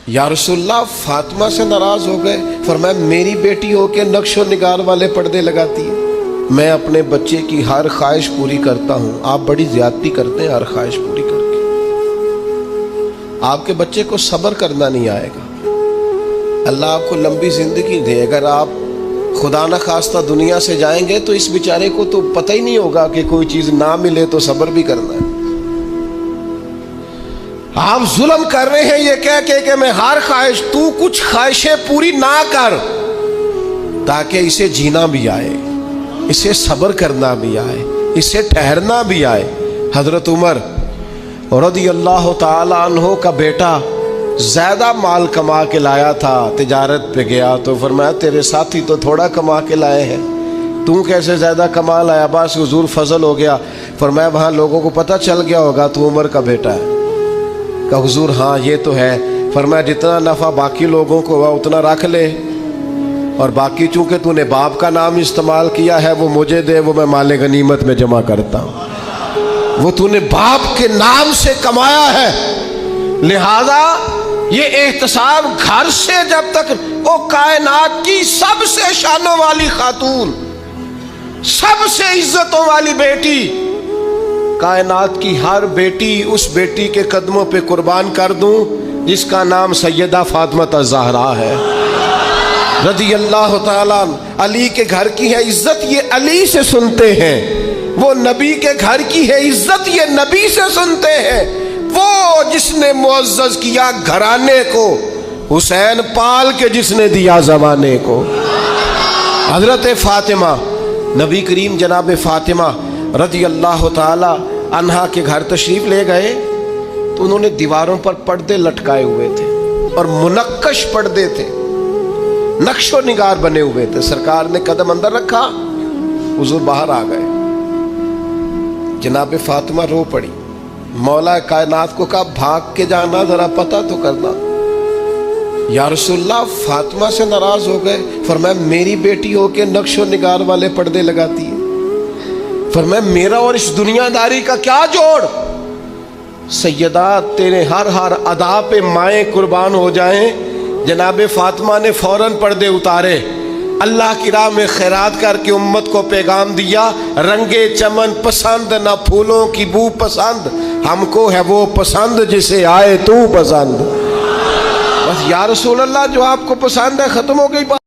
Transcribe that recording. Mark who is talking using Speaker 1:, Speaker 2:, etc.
Speaker 1: یا رسول اللہ فاطمہ سے ناراض ہو گئے؟ فرمایا میری بیٹی ہو کے نقش و نگار والے پردے لگاتی ہے، میں اپنے بچے کی ہر خواہش پوری کرتا ہوں، آپ بڑی زیادتی کرتے ہیں ہر خواہش پوری کر کے۔ آپ کے بچے کو صبر کرنا نہیں آئے گا، اللہ آپ کو لمبی زندگی دے، اگر آپ خدا نہ خواستہ دنیا سے جائیں گے تو اس بیچارے کو تو پتہ ہی نہیں ہوگا کہ کوئی چیز نہ ملے تو صبر بھی کرنا ہے۔ آپ ظلم کر رہے ہیں یہ کہہ کے کہ میں ہر خواہش، تو کچھ خواہشیں پوری نہ کر تاکہ اسے جینا بھی آئے، اسے صبر کرنا بھی آئے، اسے ٹھہرنا بھی آئے۔ حضرت عمر رضی اللہ تعالی عنہ کا بیٹا زیادہ مال کما کے لایا تھا، تجارت پہ گیا تو فرمایا تیرے ساتھی تو تھوڑا کما کے لائے ہیں، تو کیسے زیادہ کما لایا؟ بس حضور فضل ہو گیا۔ فرمایا وہاں لوگوں کو پتہ چل گیا ہوگا تو عمر کا بیٹا ہے۔ کہ حضور ہاں یہ تو ہے۔ فرمایا جتنا نفع باقی لوگوں کو ہوا اتنا رکھ لے، اور باقی چونکہ تو نے باپ کا نام استعمال کیا ہے وہ مجھے دے، وہ میں مال غنیمت میں جمع کرتا ہوں، وہ تو نے باپ کے نام سے کمایا ہے، لہذا یہ احتساب گھر سے جب تک وہ کائنات کی سب سے شانوں والی خاتون، سب سے عزتوں والی بیٹی، کائنات کی ہر بیٹی اس بیٹی کے قدموں پہ قربان کر دوں جس کا نام سیدہ فاطمہ الزہرا ہے رضی اللہ تعالیٰ۔ علی کے گھر کی ہے عزت، یہ علی سے سنتے ہیں، وہ نبی کے گھر کی ہے عزت، یہ نبی سے سنتے ہیں۔ وہ جس نے معزز کیا گھرانے کو، حسین پال کے جس نے دیا زمانے کو۔ حضرت فاطمہ، نبی کریم جناب فاطمہ رضی اللہ تعالی عنہا کے گھر تشریف لے گئے تو انہوں نے دیواروں پر پردے لٹکائے ہوئے تھے اور منقش پردے تھے، نقش و نگار بنے ہوئے تھے۔ سرکار نے قدم اندر رکھا، حضور باہر آ گئے، جناب فاطمہ رو پڑی، مولا کائنات کو کہا بھاگ کے جانا، ذرا پتہ تو کرنا۔ یا رسول اللہ فاطمہ سے ناراض ہو گئے؟ فرمایا میری بیٹی ہو کے نقش و نگار والے پردے لگاتی ہے۔ فرمایا میرا اور اس دنیا داری کا کیا جوڑ؟ سیدات تیرے ہر ادا پہ مائیں قربان ہو جائیں۔ جناب فاطمہ نے فوراً پردے اتارے، اللہ کی راہ میں خیرات کر کے امت کو پیغام دیا، رنگے چمن پسند نہ پھولوں کی بو پسند، ہم کو ہے وہ پسند جسے آئے تو پسند۔ بس یا رسول اللہ جو آپ کو پسند ہے، ختم ہو گئی بات۔